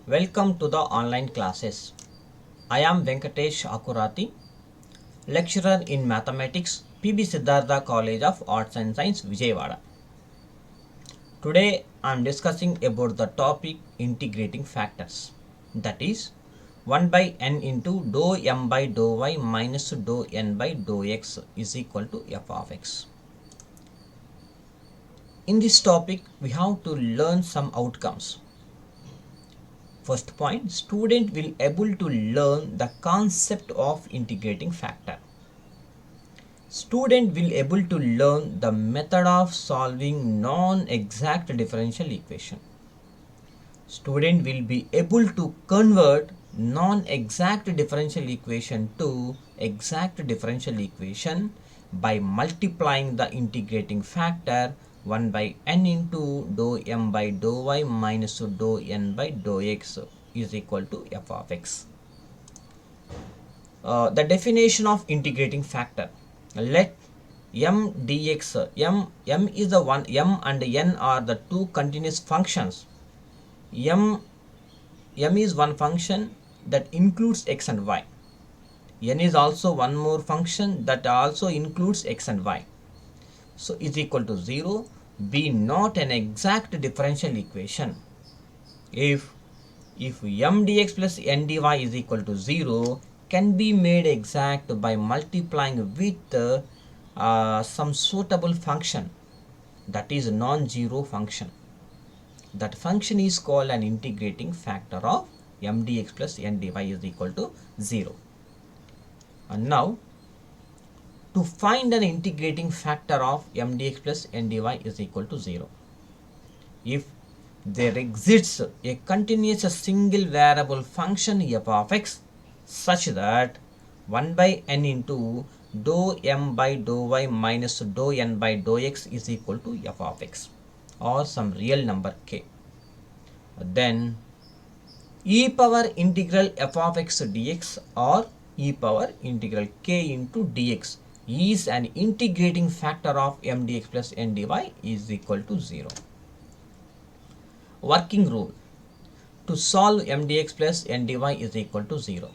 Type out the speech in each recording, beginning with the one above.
Welcome to the online classes. I am Venkatesh Akurati, lecturer in mathematics, PB Siddhartha College of Arts and Science, Vijayawada. Today I am discussing about the topic integrating factors. That is 1 by n into dou m by dou y minus dou n by dou x is equal to f of x. In this topic, we have to learn some outcomes. First point, student will able to learn the concept of integrating factor. Student will able to learn the method of solving non-exact differential equation. Student will be able to convert non-exact differential equation to exact differential equation by multiplying the integrating factor 1 by n into dou m by dou y minus dou n by dou x is equal to f of x. The definition of integrating factor. Let m dx, m is the one, m and n are the two continuous functions. m is one function that includes x and y. N is also one more function that also includes x and y. So is equal to 0, be not an exact differential equation. If m dx plus n dy is equal to 0, can be made exact by multiplying with some suitable function, that is non-zero function. That function is called an integrating factor of m dx plus n dy is equal to 0. And now, to find an integrating factor of m dx plus n dy is equal to 0, if there exists a continuous single variable function f of x such that 1 by n into dou m by dou y minus dou n by dou x is equal to f of x or some real number k, then e power integral f of x dx or e power integral k into dx is an integrating factor of m dx plus n dy is equal to 0. Working rule to solve m dx plus n dy is equal to 0.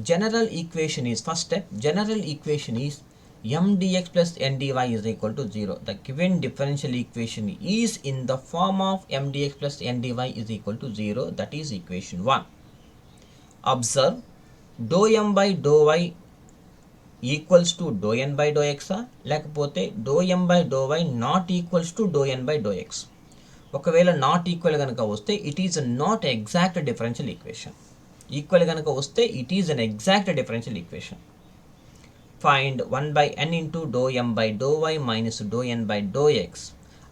General equation is, first step, general equation is m dx plus n dy is equal to 0. The given differential equation is in the form of m dx plus n dy is equal to 0, that is equation 1. Observe, dou m by dou y equals to dou n by dou x లేకపోతే dou m by dou y not equals to dou n by dou x. ఒకవేళ not equal కనుక వస్తే it is not exact differential equation. Equal కనుక వస్తే it is an exact differential equation. Find 1 by n into dou m by dou y minus dou n by dou x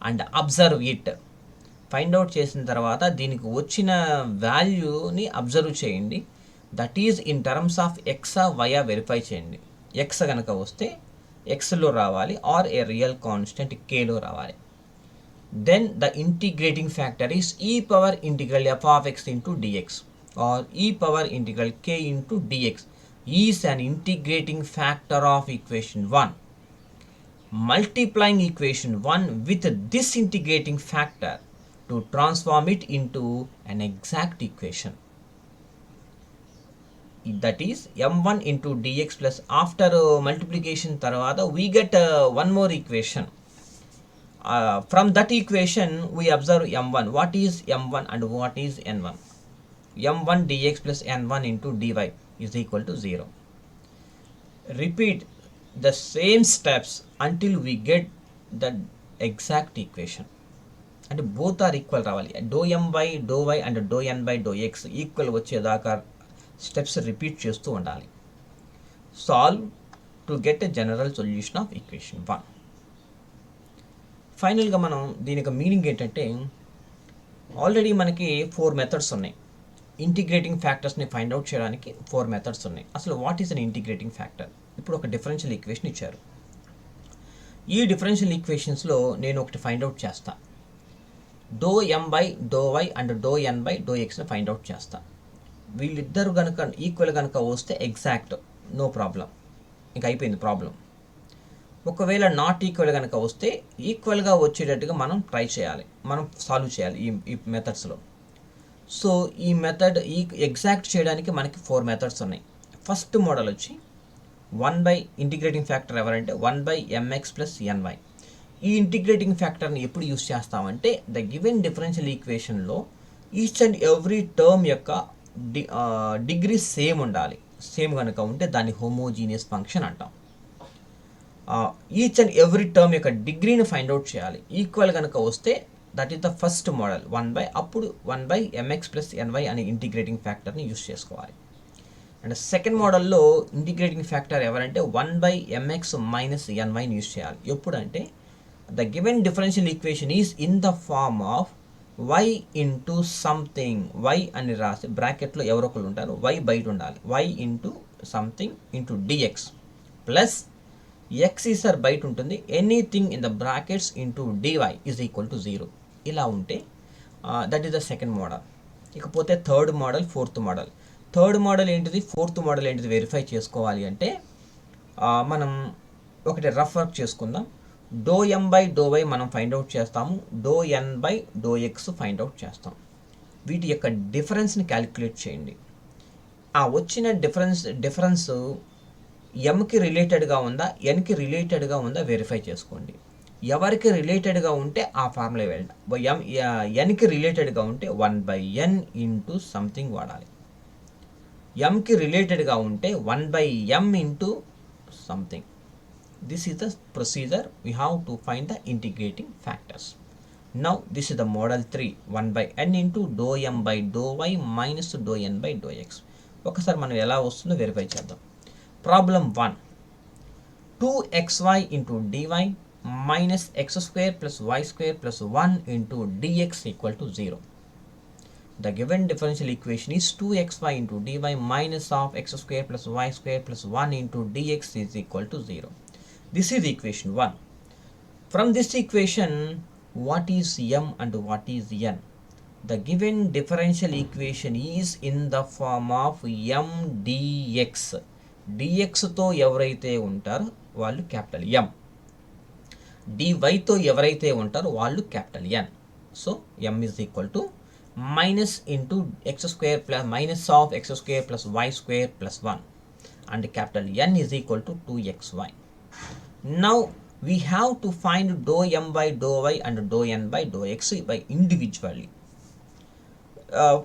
and observe it. Find out చేసిన తర్వాత దీనికి వచ్చిన వాల్యూని observe చేయండి. That is in terms of ఎక్సా వైయా verify చేయండి. X కనుక వస్తే ఎక్స్లో రావాలి ఆర్ ఏ రియల్ కాన్స్టెంట్ కేలో రావాలి. Then the integrating factor is e power integral f of x into dx or e power integral k into dx is an integrating factor of equation 1. Multiplying equation 1 with this integrating factor to transform it into an exact equation, that is m1 into dx plus after multiplication tarvata we get one more equation. From that equation we observe m1. What is m1 and what is n1? m1 dx plus n1 into dy is equal to 0. Repeat the same steps until we get the exact equation and both are equal రావాలి. dou m by dou y and dou n by dou x equal వచ్చేదాకా steps repeat చేస్తూ ఉండాలి. Solve to get a general solution of equation 1. ఫైనల్గా మనం దీనికి meaning ఏంటంటే, already మనకి 4 methods ఉన్నాయి. ఇంటిగ్రేటింగ్ ఫ్యాక్టర్స్ని ఫైండ్ అవుట్ చేయడానికి 4 మెథడ్స్ ఉన్నాయి. అసలు what is an integrating factor? ఇప్పుడు ఒక డిఫరెన్షియల్ ఈక్వేషన్ ఇచ్చారు. ఈ డిఫరెన్షియల్ ఈక్వేషన్స్లో నేను ఒకటి ఫైండ్ అవుట్ చేస్తా. Dow M by dow y and dow N by dow ఎక్స్ని ఫైండ్ అవుట్ చేస్తా. వీళ్ళిద్దరు కనుక ఈక్వల్ కనుక వస్తే ఎగ్జాక్ట్, నో ప్రాబ్లం, ఇంకా అయిపోయింది ప్రాబ్లం. ఒకవేళ నాట్ ఈక్వల్ కనుక వస్తే ఈక్వల్గా వచ్చేటట్టుగా మనం ట్రై చేయాలి, మనం సాల్వ్ చేయాలి ఈ మెథడ్స్లో. సో ఈ మెథడ్ ఈ ఎగ్జాక్ట్ చేయడానికి మనకి 4 మెథడ్స్ ఉన్నాయి. ఫస్ట్ మోడల్ వచ్చి 1 ఇంటిగ్రేటింగ్ ఫ్యాక్టర్ ఎవరంటే 1/mx+ny. ఈ ఇంటిగ్రేటింగ్ ఫ్యాక్టర్ని ఎప్పుడు యూస్ చేస్తామంటే ద గివెన్ డిఫరెన్షియల్ ఈక్వేషన్లో ఈచ్ అండ్ ఎవ్రీ టర్మ్ యొక్క డిగ్రీ సేమ్ ఉండాలి. సేమ్ కనుక ఉంటే దాన్ని హోమోజీనియస్ ఫంక్షన్ అంటాం. ఈచ్ అండ్ ఎవ్రీ టర్మ్ యొక్క డిగ్రీని ఫైండ్ అవుట్ చేయాలి. ఈక్వల్ కనుక వస్తే that is the first model 1 అప్పుడు 1/mx+ny అనే ఇంటిగ్రేటింగ్ ఫ్యాక్టర్ని యూస్ చేసుకోవాలి. అండ్ సెకండ్ మోడల్లో ఇంటిగ్రేటింగ్ ఫ్యాక్టర్ ఎవరంటే 1/mx-nyని యూస్ చేయాలి. ఎప్పుడంటే the given differential equation is in the form of y into something, y అని రాసి బ్రాకెట్లో ఎవరో ఒకరు ఉంటారు, y బయట ఉండాలి, y into something into dx plus x ఈసారి బయట ఉంటుంది, anything in the brackets into dy is equal to 0. ఇలా ఉంటే that is the second model. ఇకపోతే third model, fourth model. Third model ఏంటిది, ఫోర్త్ మోడల్ ఏంటిది వెరిఫై చేసుకోవాలి అంటే మనం ఒకటి రఫ్ వర్క్ చేసుకుందాం. ∂m/∂y మనం ఫైండ్ అవుట్ చేస్తాము, ∂n/∂x ఫైండ్ అవుట్ చేస్తాం. వీటి యొక్క డిఫరెన్స్ని క్యాలిక్యులేట్ చేయండి. ఆ వచ్చిన డిఫరెన్స్ ఎంకి రిలేటెడ్గా ఉందా ఎన్కి రిలేటెడ్గా ఉందా వెరిఫై చేసుకోండి. ఎవరికి రిలేటెడ్గా ఉంటే ఆ ఫార్ములా వెళ్ళండి. ఎన్కి రిలేటెడ్గా ఉంటే 1/n ఇంటూ సంథింగ్ వాడాలి. ఎంకి రిలేటెడ్గా ఉంటే 1/m into something. This is the procedure we have to find the integrating factors. Now this is the model 3, 1/n into ∂m/∂y minus ∂n/∂x. ఒకసారి మనం ఎలా వస్తుందో వెరిఫై చేద్దాం. Problem 1, 2xy into dy minus x² plus y² plus 1 into dx equal to 0. The given differential equation is 2xy into dy minus of x² plus y² plus 1 into dx is equal to 0. This is equation 1. From this equation, what is m and what is n? The given differential equation is in the form of m dx. dx తో ఎవరైతే ఉంటారో వాళ్ళు capital m, dy తో ఎవరైతే ఉంటారో వాళ్ళు capital n. So m is equal to minus into x² plus minus of x² plus y² plus 1 and capital N is equal to 2xy. Now we have to find ∂m/∂y and ∂n/∂x by individually.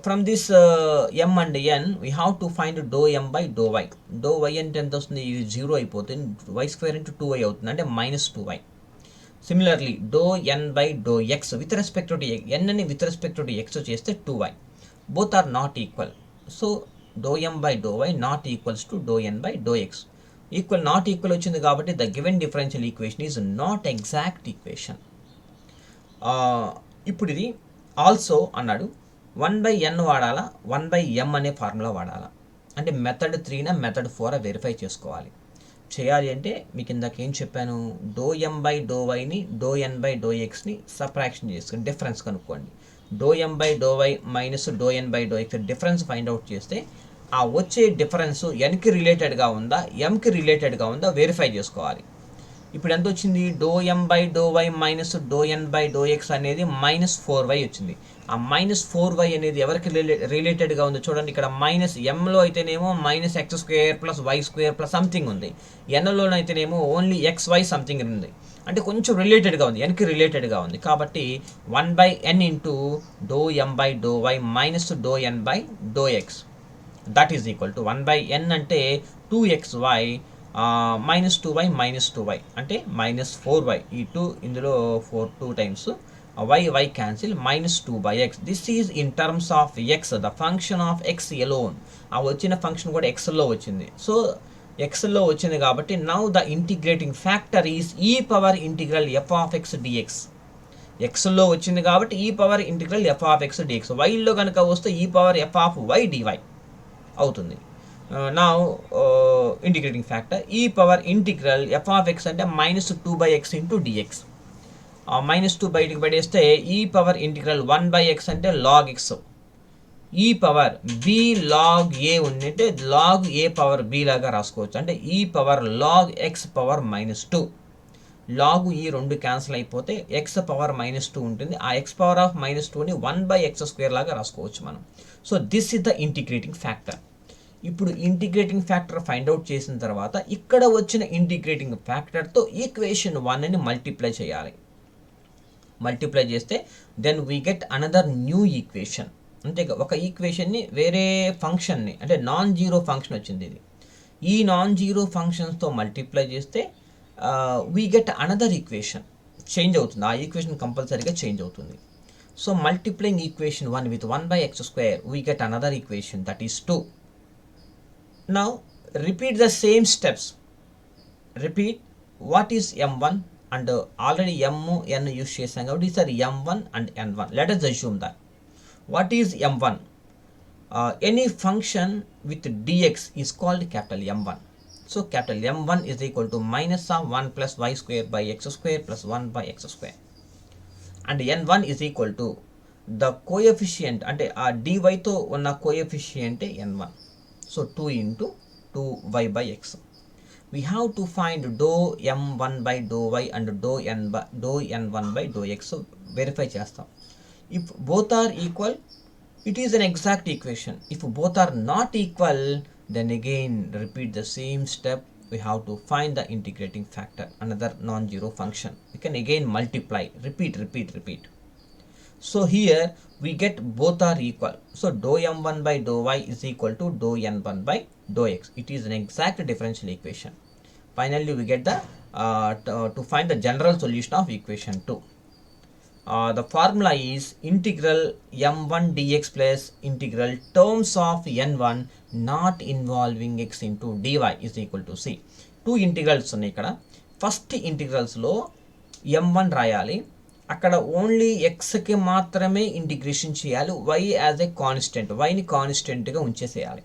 From this m and n we have to find ∂m/∂y. ∂y అంటే ఎంత వస్తుంది, ఇది 0 అయిపోతుంది, y² into 2y అవుతుంది అంటే -2y. Similarly ∂n/∂x with respect to n అని with respect to x చేస్తే 2y. Both are not equal. So ∂m/∂y not equals to ∂n/∂x. Equal not equal వచ్చింది కాబట్టి the given differential equation is not exact equation. ఇప్పుడు ఇది also అన్నాడు 1/n వాడాలా 1/m అనే formula వాడాలా అంటే మెథడ్ 3 మెథడ్ 4 వెరిఫై చేసుకోవాలి. చేయాలి అంటే మీకు ఇందాక ఏం చెప్పాను, ∂m/∂yని ∂n/∂xని సబ్ట్రాక్షన్ చేసుకుని డిఫరెన్స్ కనుక్కోండి. ∂m/∂y minus ∂n/∂x difference find out చేస్తే ఆ వచ్చే డిఫరెన్స్ ఎన్కి రిలేటెడ్గా ఉందా ఎంకి రిలేటెడ్గా ఉందా వెరిఫై చేసుకోవాలి. ఇప్పుడు ఎంత వచ్చింది, ∂m/∂y మైనస్ ∂n/∂x అనేది -4y వచ్చింది. ఆ -4y అనేది ఎవరికి రిలేటెడ్గా ఉందో చూడండి. ఇక్కడ మైనస్ ఎంలో అయితేనేమో -x² plus y² plus something ఉంది, ఎన్లోనైతేనేమో ఓన్లీ xy సంథింగ్ ఉంది. అంటే కొంచెం రిలేటెడ్గా ఉంది, ఎన్కి రిలేటెడ్గా ఉంది. కాబట్టి 1/n into ∂m/∂y minus ∂n/∂x that is equal to 1/n అంటే 2xy minus 2y minus 2y అంటే -4y. ఈ 2 ఇందులో 2 times y cancel -2/x. This is in terms of x, the function of x alone. ఆ వచ్చిన function కూడా xలో వచ్చింది. So xలో వచ్చింది కాబట్టి now the integrating factor is e power integral f of x dx. xలో వచ్చింది కాబట్టి e power integral f of x dx. yలో కనుక వస్తే e power f of y dy అవుతుంది. నా integrating factor e power integral f of x అంటే -2/x into dx. -2 బయటికి పడేస్తే e power integral 1/x అంటే log x. e power b log a ఉందంటే log a power b లాగా రాసుకోవచ్చు. అంటే e power log x power -2. లాగు ఈ రెండు క్యాన్సిల్ అయిపోతే ఎక్స్ పవర్ -2 ఉంటుంది. ఆ ఎక్స్ పవర్ ఆఫ్ -2ని 1/x² లాగా రాసుకోవచ్చు మనం. So this is the integrating factor. ఇప్పుడు ఇంటిగ్రేటింగ్ ఫ్యాక్టర్ ఫైండ్ అవుట్ చేసిన తర్వాత ఇక్కడ వచ్చిన ఇంటిగ్రేటింగ్ ఫ్యాక్టర్తో ఈక్వేషన్ 1ని మల్టిప్లై చేయాలి. మల్టిప్లై చేస్తే then we get another new equation. అంటే ఒక ఈక్వేషన్ని వేరే ఫంక్షన్ని, అంటే నాన్ జీరో ఫంక్షన్ వచ్చింది ఇది. ఈ నాన్ జీరో ఫంక్షన్స్తో మల్టిప్లై చేస్తే we get another equation. Change అవుతుంది, ఆ ఈక్వేషన్ కంపల్సరీగా చేంజ్ అవుతుంది. So multiplying equation 1 with 1/x², we get another equation, that is 2. Now repeat the same steps. Repeat what is m1 and already m n use చేసాం కాబట్టి these are m1 and n1. Let us assume that. What is m1? Any function with dx is called capital M1. So capital M1 is equal to minus of 1 plus y² by x² plus 1 by x². And n1 is equal to the coefficient, అంటే ఆ dyతో ఉన్న coefficient n1. So 2 into 2y by x. We have to find dou m1 by dou y and dou n1 by dou x. So verify చేస్తాం. If both are equal, it is an exact equation. If both are not equal, then again repeat the same step. We have to find the integrating factor, another non-zero function. We can again multiply, repeat. So here we get both are equal. So dou m1 by dou y is equal to dou n1 by dou x. It is an exact differential equation. Finally we get the to find the general solution of equation 2. The formula is integral m1 dx plus integral terms of n1 not involving x into dy is equal to c. Two integrals ఉన్నాయి ఇక్కడ. First ఇంటిగ్రల్స్లో m1 రాయాలి, అక్కడ only ఎక్స్కి మాత్రమే integration చేయాలి, y as a constant, వైని కాన్స్టెంట్గా ఉంచేసేయాలి.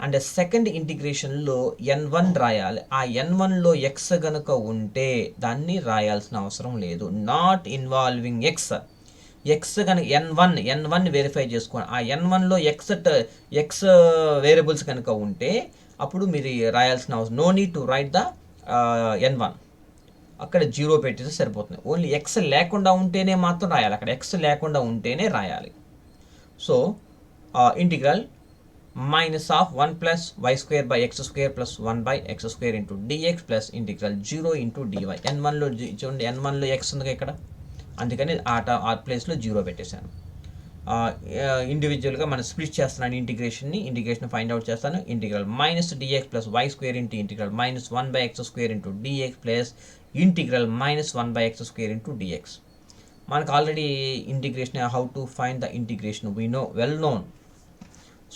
And second ఇంటిగ్రేషన్లో n1 రాయాలి, ఆ n1లో X కనుక ఉంటే దాన్ని రాయాల్సిన అవసరం లేదు. నాట్ ఇన్వాల్వింగ్ ఎక్స్ కనుక n1 వెరిఫై చేసుకోండి. ఆ n1లో ఎక్స్ వేరియబుల్స్ కనుక ఉంటే అప్పుడు మీరు రాయాల్సిన అవసరం, no need to write the n1, అక్కడ 0 పెట్టేస్తే సరిపోతుంది. ఓన్లీ ఎక్స్ లేకుండా ఉంటేనే మాత్రం రాయాలి, అక్కడ ఎక్స్ లేకుండా ఉంటేనే రాయాలి. So integral minus of 1 plus y² by x² plus 1 by x² into dx plus integral 0 into dy. n1లో చూడండి, n1లో x ఉంది ఇక్కడ, అందుకని ఆ ప్లేస్లో 0 పెట్టేశాను. ఇండివిజువల్గా మనం స్ప్లిట్ చేస్తున్నాను ఇంటిగ్రేషన్ ఫైండ్ అవుట్ చేస్తాను. Integral minus dx plus y² into integral minus 1 by x² into dx plus integral minus 1 by x² into dx. మనకు already integration, how to find the integration we know, well known.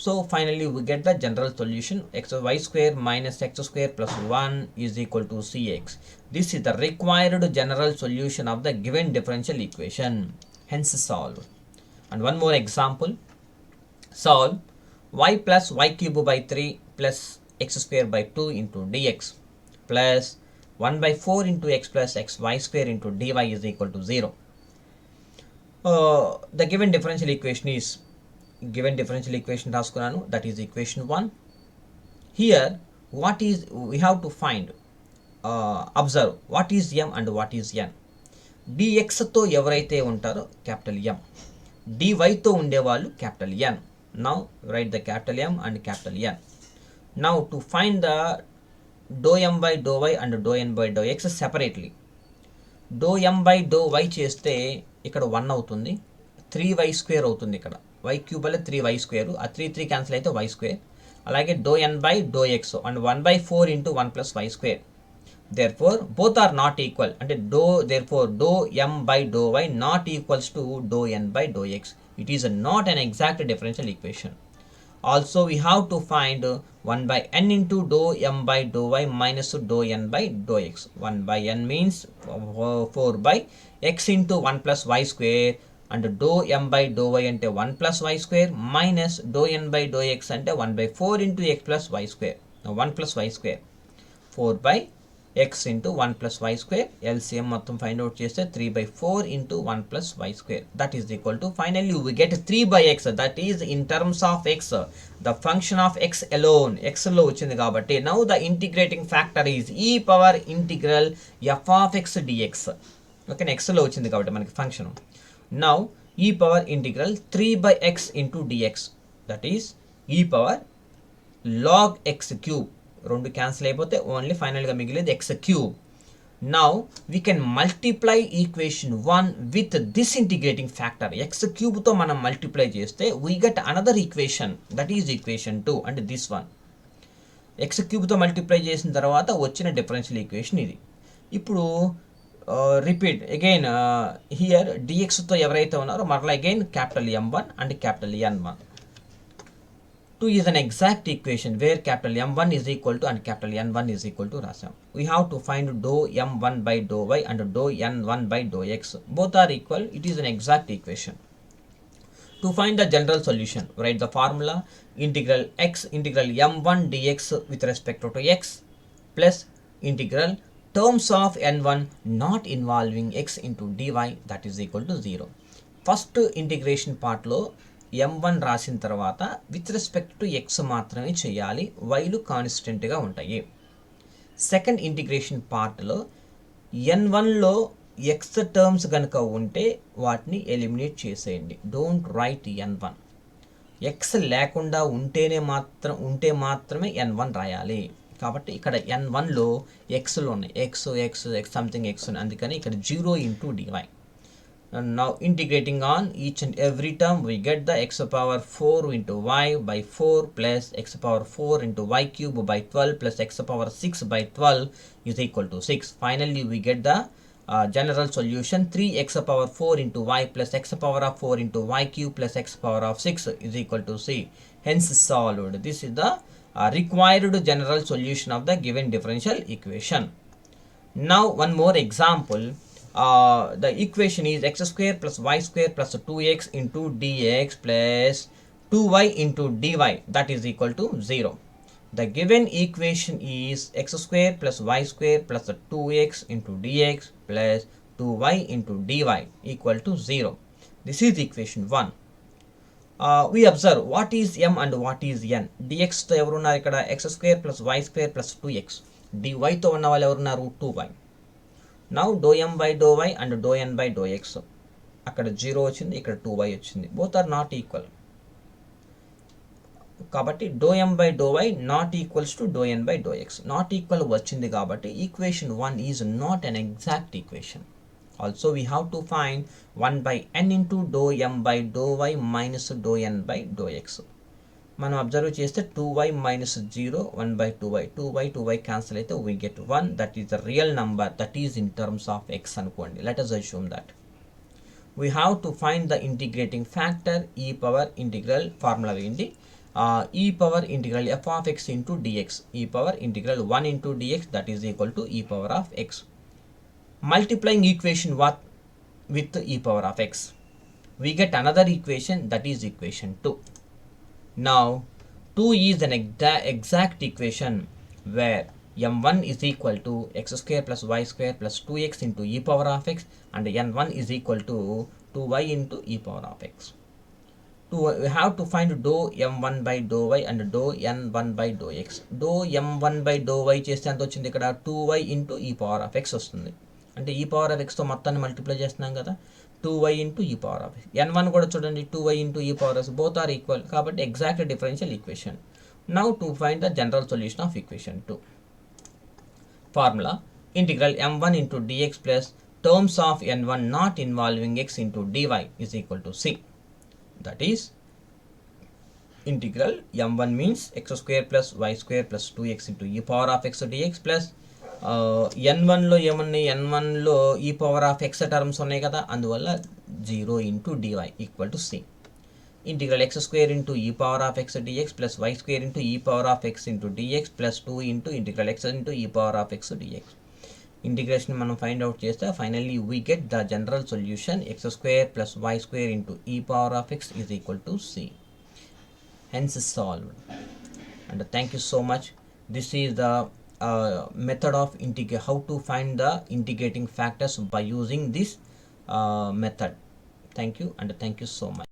So finally we get the general solution, y² minus x² plus 1 is equal to cx. This is the required general solution of the given differential equation, hence solve. And one more example, solve y plus y³ by 3 plus x² by 2 into dx plus 1 by 4 into x plus xy² into dy is equal to 0. The given differential equation is, given differential equation రాసుకున్నాను, that is equation 1. Here what is, we have to find, observe what is m and what is n. dxతో ఎవరైతే ఉంటారో capital m, dyతో ఉండేవాళ్ళు capital n. Now write the capital M and capital N. Now to find the dou m by dou y and dou n by dou x separately. dou m by dou y చేస్తే ఇక్కడ 1 అవుతుంది, 3y² అవుతుంది, ఇక్కడ y³ వల్ల 3y², ఆ 3 cancel అయితే y². అలాగే dou n by dou x and 1 by 4 into 1 plus y². Therefore both are not equal, అంటే therefore dou m by dou y not equals to dou n by dou x. It is not an exact differential equation. Also we have to find 1 by n into dou m by dou y minus dou n by dou x. 1 by n means 4 by x into 1 plus y², and dou m by dou y అంటే 1 plus y² minus dou n by dou x అంటే 1 by 4 into x plus y², 1 plus y², 4 by x into 1 plus y square. LCM మొత్తం find out చేస్తే 3 by 4 into 1 plus y square. That is equal to, finally we get 3 by x. That is in terms of x, the function of x alone. x లో వచ్చింది కాబట్టి now the integrating factor is e power integral f of x dx. Okay, x లో వచ్చింది కాబట్టి మనకి function. now e power integral 3 by x into dx. that is e power log x cube. రెండు cancel అయిపోతే only ఫైనల్గా మిగిలేదు x cube. now we can multiply equation 1 with this integrating factor. x cube తో మనం multiply చేస్తే we get another equation, that is equation 2 and this one. x cube తో multiply చేసిన తర్వాత వచ్చిన డిఫరెన్షియల్ ఈక్వేషన్ ఇది. ఇప్పుడు రిపీట్ అగైన్ హియర్ dx తో ఎవరైతే ఉన్నారో మరలా again capital M1 and capital N1. 2 is an exact equation where capital M1 is equal to and capital N1 is equal to rasam. We have to find dou M1 by dou y and dou N1 by dou x. Both are equal. It is an exact equation. To find the general solution, write the formula integral x integral M1 dx with respect to x plus integral terms of N1 not involving x into dy, that is equal to 0. First integration part lo M1 రాసిన తర్వాత with respect to X మాత్రమే చేయాలి, వైలు కాన్స్టెంట్గా ఉంటాయి. Second integration పార్ట్లో N1లో X terms కనుక ఉంటే వాటిని ఎలిమినేట్ చేసేయండి. Don't write N1. ఎక్స్ లేకుండా ఉంటే మాత్రమే N1 రాయాలి. కాబట్టి ఇక్కడ N1లో ఎక్స్లో ఉన్నాయి, ఎక్స్ సంథింగ్ ఎక్స్, అందుకని ఇక్కడ 0 into dy. And now integrating on each and every term, we get the x power 4 into y by 4 plus x power 4 into y cube by 12 plus x power 6 by 12 is equal to 6. Finally we get the general solution 3x power 4 into y plus x power of 4 into y cube plus x power of 6 is equal to c. Hence solved. This is the required general solution of the given differential equation. Now one more example. The equation is x square plus y square plus 2x into dx plus 2y into dy, that is equal to 0. The given equation is x square plus y square plus 2x into dx plus 2y into dy equal to 0. This is equation 1. We observe what is m and what is n. dx తో ఎవరున్నారు ఇక్కడ? x square plus y square plus 2x. dy తో ఉన్న వాళ్ళు ఎవరున్నారు? 2y. Now dou m by dou y and dou n by dou x. అక్కడ 0 వచ్చింది, ఇక్కడ 2y వచ్చింది. Both are not equal. కాబట్టి dou m by dou y not equals to dou n by dou x. Not equal వచ్చింది కాబట్టి equation 1 is not an exact equation. Also we have to find 1 by n into dou m by dou y minus dou n by dou x. మనం observe చేస్తే 2y minus 0, 1 by 2y, 2y cancel అయితే we get 1. that is the real number, that is in terms of x అనుకోండి. let us assume that. we have to find the integrating factor e power integral, formula వేయండి, e power integral f of x into dx, e power integral 1 into dx, that is equal to e power of x. multiplying equation what with e power of x, we get another equation, that is equation 2. Now 2 is an exact equation where m1 is equal to x square plus y square plus 2x into e power of x and n1 is equal to 2y into e power of x. We have to find dou m1 by dou y and dou n1 by dou x. dou m1 by dou y చేస్తే ఎంత వచ్చింది? ఇక్కడ 2y into e power of x వస్తుంది. అంటే e power of x తో మొత్తాన్ని multiply చేస్తున్నాం కదా, 2y into e power of x. n1 కూడా చూడండి, 2y into e power of x, both are equal. కాబట్టి exact differential equation. Now to find the general solution of equation 2. Formula integral m1 into dx plus terms of n1 not involving x into dy is equal to c. That is integral m1 means x square plus y square plus 2x into e power of x dx plus n1లో ఏమున్నాయి? n1లో e power of x terms ఉన్నాయి కదా, అందువల్ల 0 into dy equal to c. Integral x square into e power of x dx plus y square into e power of x into dx plus 2 into integral x into e power of x dx. Integration మనం find out చేస్తే finally we get the general solution x square plus y square into e power of x is equal to c. Hence solved. And thank you so much. This is the method of integrate, how to find the integrating factors by using this method. Thank you, and thank you so much.